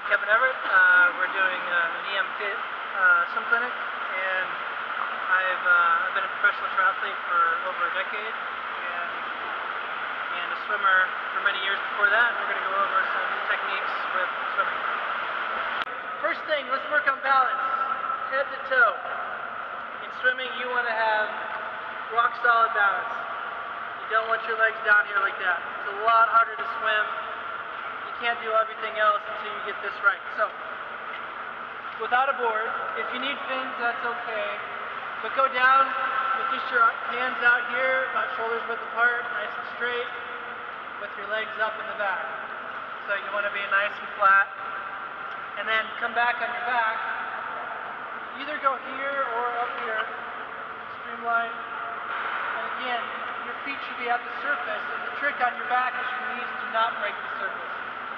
Kevin Everett. We're doing an EMfit swim clinic, and I've been a professional triathlete for over a decade, and a swimmer for many years before that. And we're going to go over some techniques with swimming. First thing, let's work on balance, head to toe. In swimming, you want to have rock solid balance. You don't want your legs down here like that. It's a lot harder to swim. You can't do everything else until you get this right. So, without a board, if you need fins, that's okay. But go down with just your hands out here, about shoulders width apart, nice and straight, with your legs up in the back. So you want to be nice and flat. And then come back on your back. Either go here or up here, streamline. And again, your feet should be at the surface, and the trick on your back is your knees do not break the surface.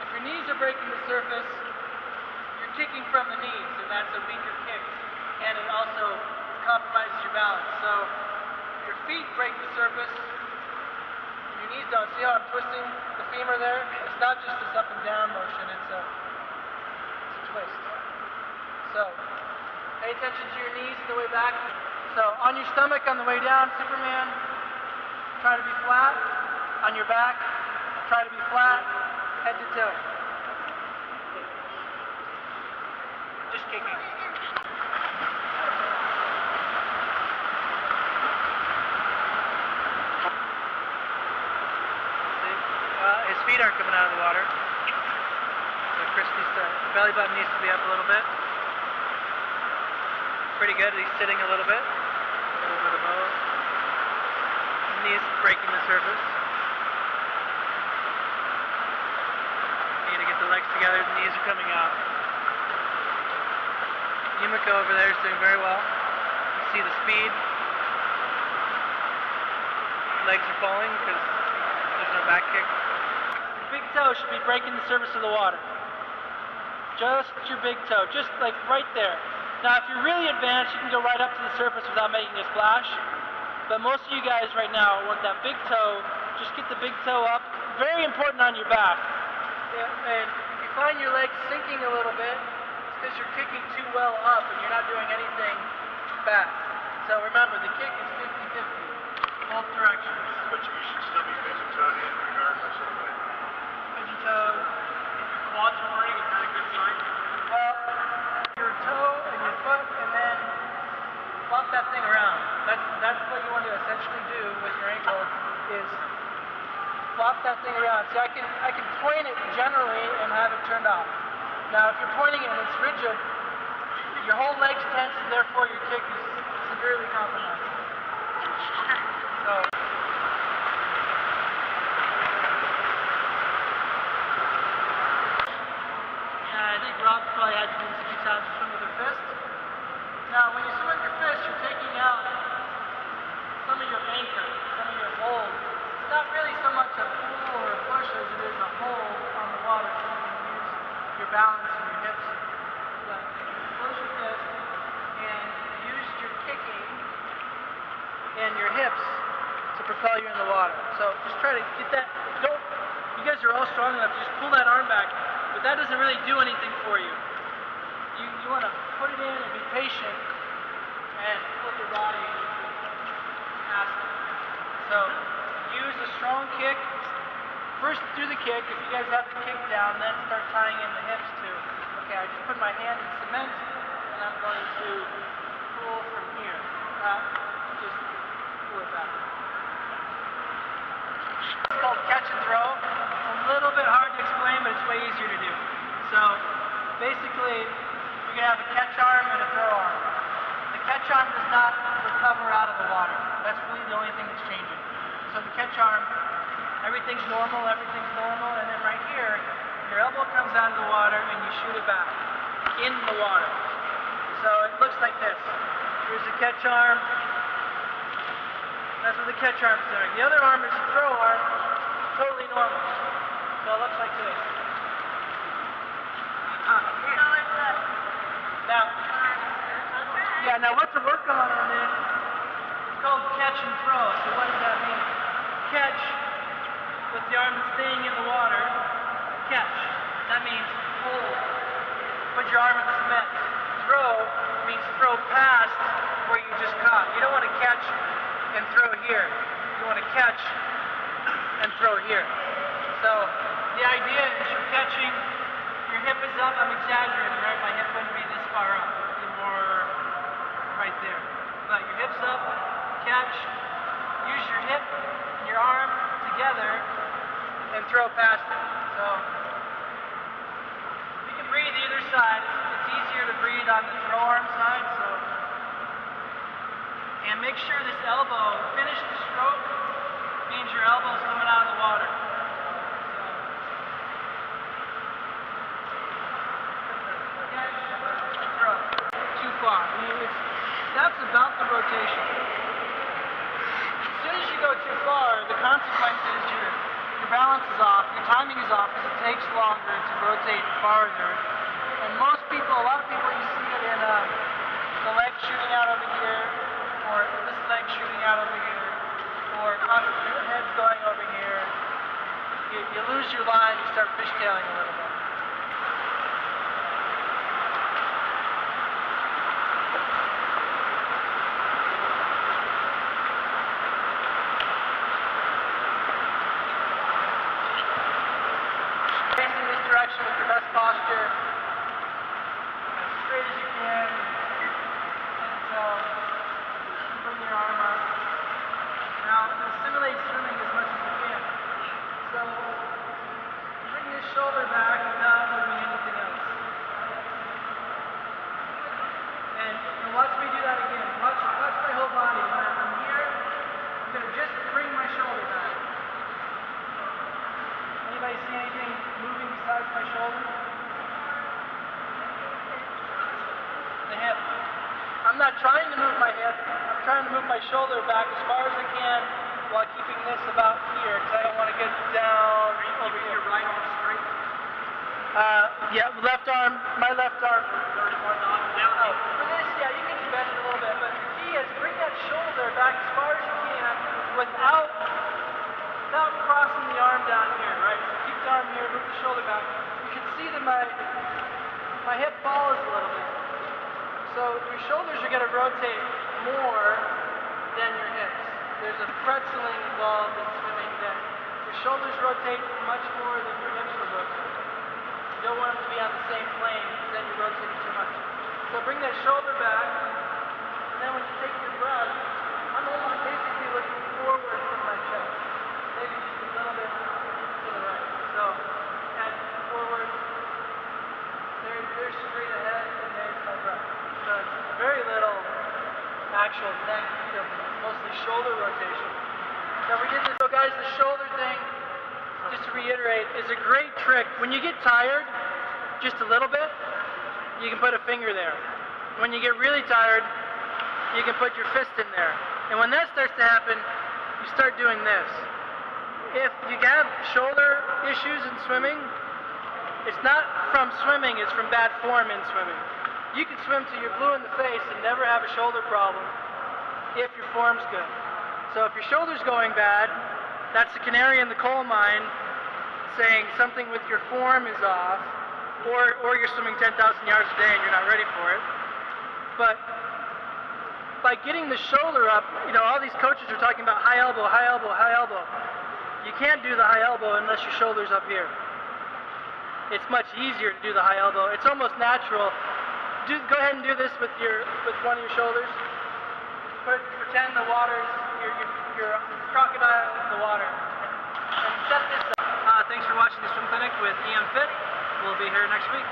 If your knees are breaking the surface, you're kicking from the knees, and that's a weaker kick, and it also compromises your balance. So if your feet break the surface, and your knees don't, see how I'm twisting the femur there? It's not just this up and down motion, it's a twist. So pay attention to your knees on the way back. So on your stomach on the way down, Superman, try to be flat. On your back, try to be flat, head to toe. Just kicking. His feet aren't coming out of the water. So Chris needs to, belly button needs to be up a little bit. Pretty good, he's sitting a little bit. A little bit of both. Knees breaking the surface. Need to get the legs together, the knees are coming out. Yumiko over there is doing very well. You see the speed. Legs are falling because there's no back kick. Your big toe should be breaking the surface of the water. Just your big toe, just like right there. Now if you're really advanced, you can go right up to the surface without making a splash. But most of you guys right now want that big toe, just get the big toe up. Very important on your back. And if you find your legs sinking a little bit, it's because you're kicking too well up and you're not doing anything back. So remember, the kick is 50-50, both directions. But you should still be pigeon toed in regardless of the way. Pigeon toed. If your quads are burning, is that a good sign? Well, your toe and your foot, and then flop that thing around. That's what you want to essentially do with your ankle, is flop that thing around. See, I can point it generally and have it turned off. Now, if you're pointing it and it's rigid, your whole leg's tense, and therefore your kick is severely compromised. So, I think Rob's probably had to do this a few times to swim with her fist. Now, when you swim with your fist, you're taking out some of your anchor, some of your hold. It's not really so much a pull or a push as it is a hold on the water, so you can use your balance and your hips. But close your fist and use your kicking and your hips to propel you in the water. So just try to get that. You guys are all strong enough to just pull that arm back, but that doesn't really do anything for you. You want to put it in and be patient and put your body past it. So use a strong kick. First do the kick. If you guys have the kick down, then start tying in the hips too. Okay, I just put my hand in cement and I'm going to pull from here. Not just pull it back. It's called catch and throw. It's a little bit hard to explain, but it's way easier to do. So basically, you're going to have a catch arm and a throw arm. The catch arm does not recover out of the water. That's really the only thing that's changing. So the catch arm, everything's normal, and then right here, your elbow comes out of the water and you shoot it back in the water. So it looks like this. Here's the catch arm. That's what the catch arm's doing. The other arm is the throw arm, totally normal. So it looks like this. Now what to work on this, it's called catch and throw. So what does that mean? Catch with the arm that's staying in the water. Catch. That means hold. put your arm in cement. Throw means throw past where you just caught. You don't want to catch and throw here. You want to catch and throw here. So the idea is you're catching, your hip is up, I'm exaggerating, right? My hip wouldn't be this far up, it'd be more right there. But your hip's up, catch, use your hip and your arm together and throw past it. So you can breathe either side. It's easier to breathe on the throw arm side. So, and make sure this elbow, finish the stroke, means your elbow is coming out of the water. So, catch, throw. Too far. I mean, that's about the rotation. As soon as you go too far, the consequence is your balance is off, your timing is off because it takes longer to rotate farther. And most people, a lot of people, you see it in the leg shooting out over here, or this leg shooting out over here, or constantly the head's going over here. You lose your line, you start fishtailing a little bit. Facing this direction with your best posture, as straight as you can, until you bring your arm up. Now, simulate swimming as much as you can. So, bring this shoulder back without moving anything else. And watch me do that again. Watch my whole body. When I'm here, I'm going to just bring my shoulder back. Anybody see anything moving besides my shoulder? The hip. I'm not trying to move my hip. I'm trying to move my shoulder back as far as I can while keeping this about here because I don't want to get down over here. Your right arm straight? Yeah, left arm. My left arm. For this, yeah, you can bend it a little bit, but the key is bring that shoulder back as far as you can without crossing the arm down here, right? So keep the arm here, move the shoulder back. You can see that my hip falls a little bit. So your shoulders are going to rotate more than your hips. There's a pretzeling involved in swimming that your shoulders rotate much more than your hips will rotate. You don't want them to be on the same plane because then you're rotating too much. So bring that shoulder back, and then when you take your breath, I'm almost basically looking forward from my chest. Maybe just a little bit to the right. So head forward, there's straight ahead, and there's my breath. So it's very little actual neck tilting. It's mostly shoulder rotation. So we did this. So guys, the shoulder thing, just to reiterate, is a great trick. When you get tired, just a little bit, you can put a finger there. When you get really tired, you can put your fist in there. And when that starts to happen, you start doing this. If you have shoulder issues in swimming, it's not from swimming, it's from bad form in swimming. You can swim till you're blue in the face and never have a shoulder problem if your form's good. So if your shoulder's going bad, that's the canary in the coal mine saying something with your form is off, or you're swimming 10,000 yards a day and you're not ready for it. But by getting the shoulder up, you know, all these coaches are talking about high elbow, high elbow, high elbow. You can't do the high elbow unless your shoulder's up here. It's much easier to do the high elbow. It's almost natural. Go ahead and do this with one of your shoulders. Pretend the water's your crocodile in the water. And set this up. Thanks for watching the swim clinic with EMfit. We'll be here next week.